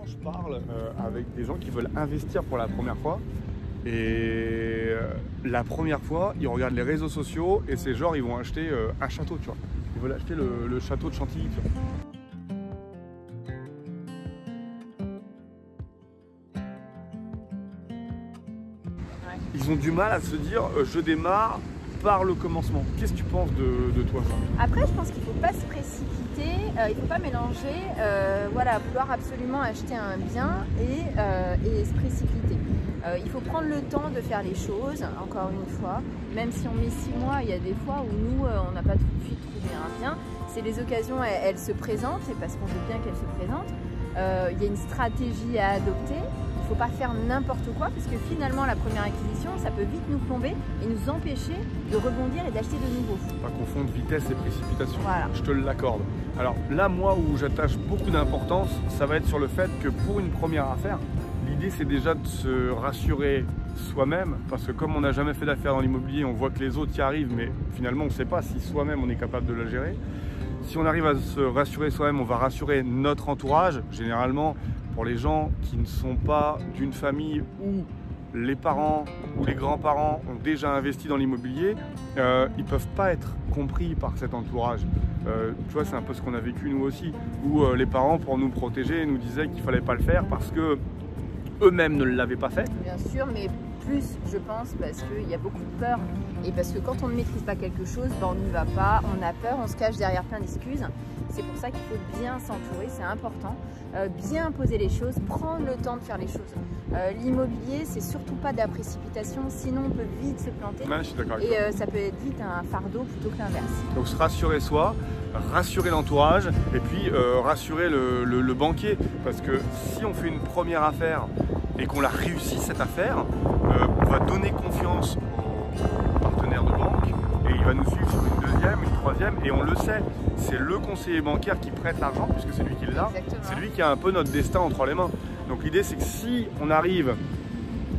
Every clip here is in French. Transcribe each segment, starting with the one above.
souvent, je parle avec des gens qui veulent investir pour la première fois. Et la première fois, ils regardent les réseaux sociaux et c'est genre, ils vont acheter un château, tu vois. Ils veulent acheter le château de Chantilly, tu vois. Ils ont du mal à se dire je démarre par le commencement. Qu'est-ce que tu penses de toi ça? Après, je pense qu'il ne faut pas se précipiter, il ne faut pas mélanger, voilà, vouloir absolument acheter un bien et se précipiter. Il faut prendre le temps de faire les choses, encore une fois, même si on met 6 mois, il y a des fois où nous, on n'a pas tout de suite trouvé un bien. C'est les occasions, elles se présentent, et parce qu'on veut bien qu'elles se présentent. Il y a une stratégie à adopter. Il ne faut pas faire n'importe quoi parce que finalement la première acquisition ça peut vite nous plomber et nous empêcher de rebondir et d'acheter de nouveau. Pas confondre vitesse et précipitation, voilà. Je te l'accorde. Alors là moi où j'attache beaucoup d'importance ça va être sur le fait que pour une première affaire l'idée c'est déjà de se rassurer soi-même parce que comme on n'a jamais fait d'affaires dans l'immobilier on voit que les autres y arrivent mais finalement on ne sait pas si soi-même on est capable de la gérer. Si on arrive à se rassurer soi-même on va rassurer notre entourage généralement. Pour les gens qui ne sont pas d'une famille où les parents ou les grands-parents ont déjà investi dans l'immobilier, ils ne peuvent pas être compris par cet entourage. Tu vois, c'est un peu ce qu'on a vécu nous aussi, où les parents, pour nous protéger, nous disaient qu'il ne fallait pas le faire parce que eux-mêmes ne l'avaient pas fait. Bien sûr, mais plus, je pense, parce qu'il y a beaucoup de peur. Et parce que quand on ne maîtrise pas quelque chose, ben on n'y va pas, on a peur, on se cache derrière plein d'excuses. C'est pour ça qu'il faut bien s'entourer, c'est important. Bien poser les choses, prendre le temps de faire les choses. L'immobilier, c'est surtout pas de la précipitation, sinon on peut vite se planter. Ouais, je suis d'accord avec et toi. Ça peut être vite un fardeau plutôt que l'inverse. Donc se rassurer soi, rassurer l'entourage et puis rassurer le banquier. Parce que si on fait une première affaire et qu'on la réussit cette affaire, on va donner confiance au partenaire de banque et il va nous suivre sur une deuxième, une troisième et on le sait. C'est le conseiller bancaire qui prête l'argent puisque c'est lui qui l'a. C'est lui qui a un peu notre destin entre les mains. Donc l'idée c'est que si on arrive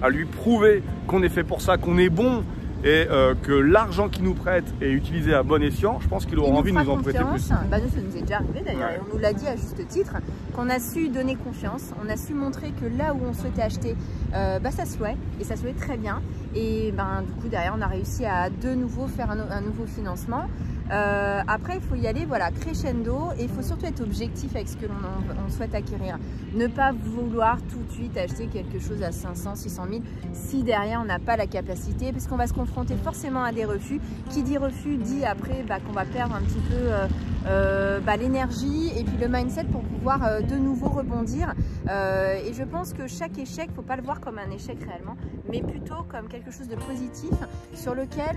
à lui prouver qu'on est fait pour ça, qu'on est bon et que l'argent qu'il nous prête est utilisé à bon escient, je pense qu'il aura envie de nous en prêter plus. Bah nous, ça nous est déjà arrivé d'ailleurs, ouais. On nous l'a dit à juste titre, qu'on a su donner confiance, on a su montrer que là où on souhaitait acheter, ça se louait, et ça se louait très bien. Et du coup derrière on a réussi à de nouveau faire un nouveau financement. Après il faut y aller voilà, crescendo et il faut surtout être objectif avec ce que l'on souhaite acquérir. Ne pas vouloir tout de suite acheter quelque chose à 500, 600 000 si derrière on n'a pas la capacité parce qu'on va se confronter forcément à des refus. Qui dit refus dit après qu'on va perdre un petit peu l'énergie et puis le mindset pour pouvoir de nouveau rebondir. Et je pense que chaque échec, il ne faut pas le voir comme un échec réellement, mais plutôt comme quelque chose de positif sur lequel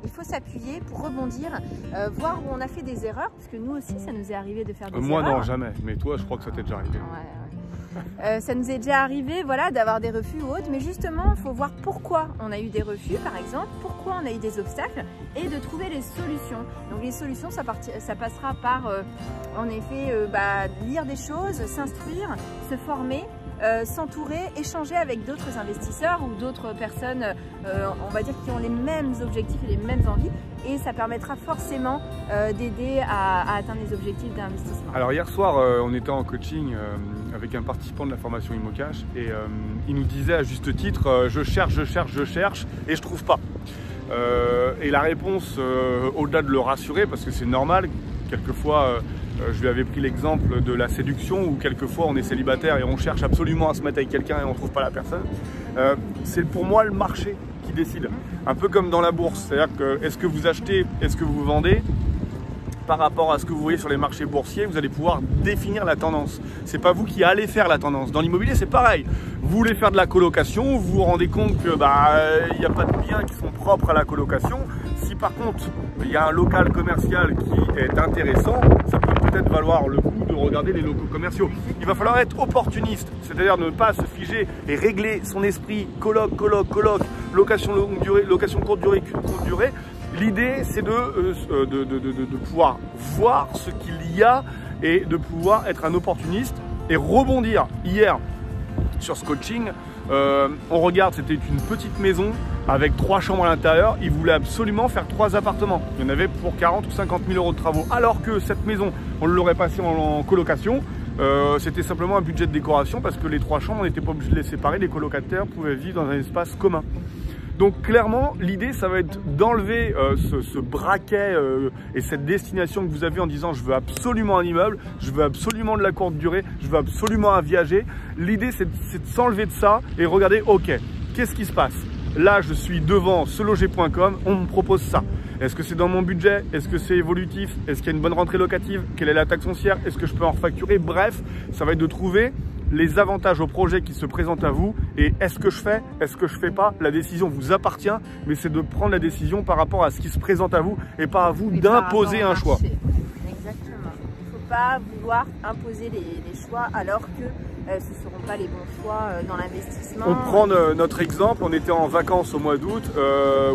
il faut s'appuyer pour rebondir. Voir où on a fait des erreurs, parce que nous aussi ça nous est arrivé de faire des erreurs. Moi non, jamais, mais toi je crois que ça t'est déjà arrivé. Ouais. Ça nous est déjà arrivé voilà, d'avoir des refus ou autres, mais justement il faut voir pourquoi on a eu des refus par exemple, pourquoi on a eu des obstacles et de trouver les solutions. Donc les solutions ça passera par en effet lire des choses, s'instruire, se former, s'entourer, échanger avec d'autres investisseurs ou d'autres personnes on va dire qui ont les mêmes objectifs et les mêmes envies et ça permettra forcément d'aider à atteindre les objectifs d'investissement. Alors hier soir on était en coaching avec un participant de la formation ImmoCash et il nous disait à juste titre je cherche et je trouve pas. Et la réponse au-delà de le rassurer parce que c'est normal, quelquefois je lui avais pris l'exemple de la séduction où quelquefois on est célibataire et on cherche absolument à se mettre avec quelqu'un et on ne trouve pas la personne. C'est pour moi le marché qui décide. Un peu comme dans la bourse, c'est-à-dire que est-ce que vous achetez, est-ce que vous vendez par rapport à ce que vous voyez sur les marchés boursiers, vous allez pouvoir définir la tendance. C'est pas vous qui allez faire la tendance. Dans l'immobilier, c'est pareil. Vous voulez faire de la colocation, vous vous rendez compte que il n'y a pas de biens qui sont propres à la colocation. Si par contre, il y a un local commercial qui est intéressant, ça peut peut-être valoir le coup de regarder les locaux commerciaux. Il va falloir être opportuniste, c'est-à-dire ne pas se figer et régler son esprit coloc, location longue durée, location courte durée. L'idée, c'est de pouvoir voir ce qu'il y a et de pouvoir être un opportuniste et rebondir. Hier, sur ce coaching, on regarde, c'était une petite maison avec 3 chambres à l'intérieur. Il voulait absolument faire 3 appartements. Il y en avait pour 40 ou 50 000 euros de travaux. Alors que cette maison, on l'aurait passée en colocation. C'était simplement un budget de décoration parce que les 3 chambres, on n'était pas obligé de les séparer, les colocataires pouvaient vivre dans un espace commun. Donc clairement, l'idée, ça va être d'enlever ce braquet et cette destination que vous avez en disant je veux absolument un immeuble, je veux absolument de la courte durée, je veux absolument un viager. L'idée, c'est de s'enlever de ça et regarder, ok, qu'est-ce qui se passe? Là, je suis devant seloger.com, on me propose ça. Est-ce que c'est dans mon budget? Est-ce que c'est évolutif? Est-ce qu'il y a une bonne rentrée locative? Quelle est la taxe foncière? Est-ce que je peux en refacturer? Bref, ça va être de trouver les avantages au projet qui se présentent à vous et est-ce que je fais? Est-ce que je fais pas? La décision vous appartient, mais c'est de prendre la décision par rapport à ce qui se présente à vous et pas à vous d'imposer un choix. Exactement. Il ne faut pas vouloir imposer les choix alors que ce ne seront pas les bons choix dans l'investissement. On prend notre exemple, on était en vacances au mois d'août,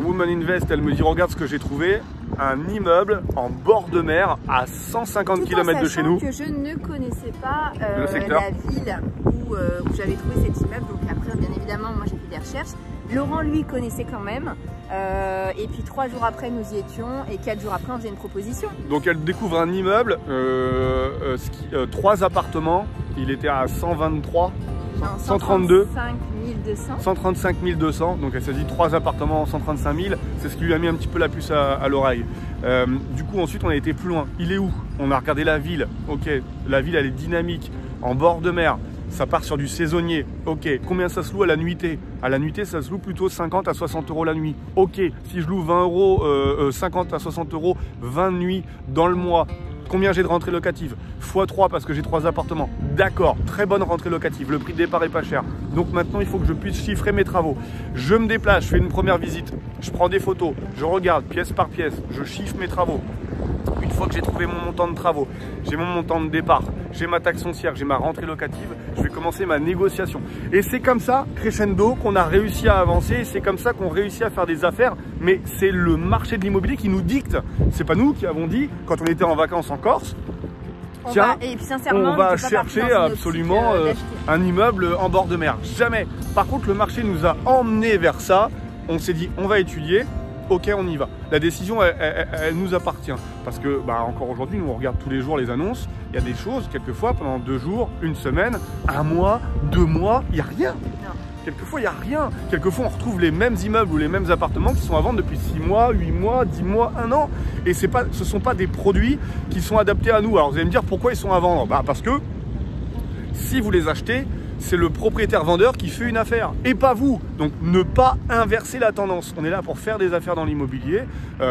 Woman Invest, elle me dit regarde ce que j'ai trouvé, un immeuble en bord de mer à 150 km de chez nous. Que je ne connaissais pas le secteur. La ville où j'avais trouvé cet immeuble, donc après bien évidemment moi j'ai fait des recherches. Laurent lui connaissait quand même et puis 3 jours après nous y étions et 4 jours après on faisait une proposition. Donc elle découvre un immeuble, 3 appartements, il était à 123, non, 132, 135 200, donc elle s'est dit 3 appartements, 135 000, c'est ce qui lui a mis un petit peu la puce à l'oreille. Du coup ensuite on a été plus loin, il est où? On a regardé la ville, ok, la ville elle est dynamique, en bord de mer. Ça part sur du saisonnier. Ok, combien ça se loue à la nuitée? À la nuitée, ça se loue plutôt 50 à 60 euros la nuit. Ok, si je loue 20 euros, 50 à 60 euros, 20 nuits dans le mois, combien j'ai de rentrée locative? x3 parce que j'ai 3 appartements. D'accord, très bonne rentrée locative. Le prix de départ est pas cher. Donc maintenant, il faut que je puisse chiffrer mes travaux. Je me déplace, je fais une première visite, je prends des photos, je regarde pièce par pièce, je chiffre mes travaux. Une fois que j'ai trouvé mon montant de travaux, j'ai mon montant de départ, j'ai ma taxe foncière, j'ai ma rentrée locative, je vais commencer ma négociation. Et c'est comme ça, crescendo, qu'on a réussi à avancer, c'est comme ça qu'on réussit à faire des affaires, mais c'est le marché de l'immobilier qui nous dicte. C'est pas nous qui avons dit, quand on était en vacances en Corse, tiens, on va chercher absolument un immeuble en bord de mer. Jamais. Par contre, le marché nous a emmenés vers ça, on s'est dit, on va étudier. Ok, on y va. La décision, elle nous appartient. Parce que, encore aujourd'hui, nous, on regarde tous les jours les annonces. Il y a des choses, quelquefois, pendant 2 jours, 1 semaine, 1 mois, 2 mois, il n'y a rien. Non. Quelquefois, il n'y a rien. Quelquefois, on retrouve les mêmes immeubles ou les mêmes appartements qui sont à vendre depuis 6 mois, 8 mois, 10 mois, 1 an. Et ce ne sont pas des produits qui sont adaptés à nous. Alors, vous allez me dire pourquoi ils sont à vendre? Parce que si vous les achetez, c'est le propriétaire vendeur qui fait une affaire et pas vous. Donc ne pas inverser la tendance. On est là pour faire des affaires dans l'immobilier.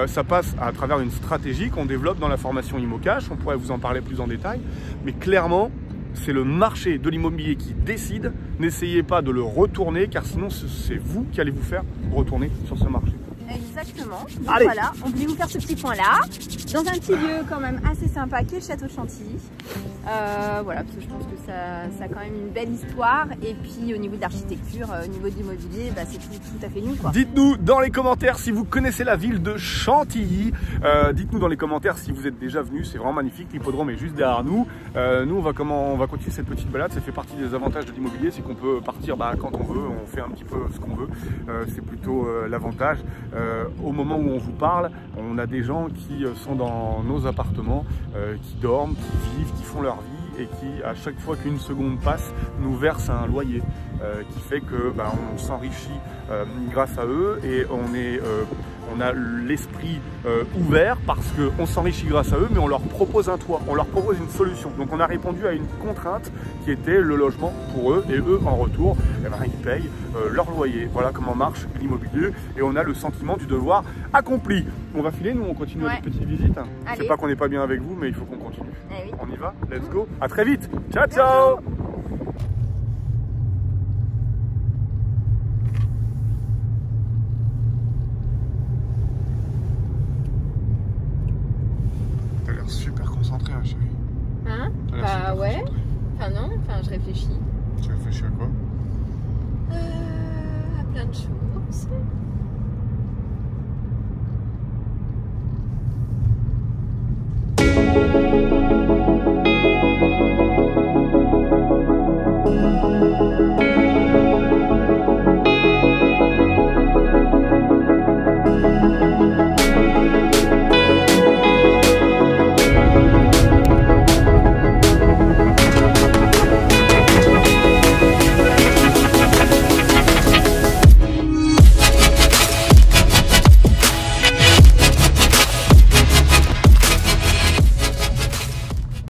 Ça passe à travers une stratégie qu'on développe dans la formation ImmoCash. On pourrait vous en parler plus en détail. Mais clairement, c'est le marché de l'immobilier qui décide. N'essayez pas de le retourner car sinon c'est vous qui allez vous faire retourner sur ce marché. Exactement. Donc allez. Voilà, on voulait vous faire ce petit point là, dans un petit lieu quand même assez sympa qui est le château de Chantilly. Voilà, parce que je pense que ça a quand même une belle histoire. Et puis au niveau de l'architecture, au niveau de l'immobilier, c'est tout à fait nous, quoi. Dites-nous dans les commentaires si vous connaissez la ville de Chantilly. Dites-nous dans les commentaires si vous êtes déjà venu, c'est vraiment magnifique. L'hippodrome est juste derrière nous. Nous, on va continuer cette petite balade. Ça fait partie des avantages de l'immobilier, c'est qu'on peut partir quand on veut, on fait un petit peu ce qu'on veut. C'est plutôt l'avantage. Au moment où on vous parle, on a des gens qui sont dans nos appartements, qui dorment, qui vivent, qui font leur vie et qui, à chaque fois qu'une seconde passe, nous versent un loyer qui fait que on s'enrichit grâce à eux et on a l'esprit ouvert parce qu'on s'enrichit grâce à eux, mais on leur propose un toit, on leur propose une solution. Donc on a répondu à une contrainte qui était le logement pour eux et eux en retour, ils payent leur loyer. Voilà comment marche l'immobilier et on a le sentiment du devoir accompli. On va filer, nous on continue notre petite visite. C'est pas qu'on n'est pas bien avec vous, mais il faut qu'on continue. Oui. On y va, let's go. À très vite. Ciao ciao. T'as l'air super concentré, hein, chérie. Hein? Bah ouais. Enfin non, je réfléchis. Tu réfléchis à quoi? À plein de choses.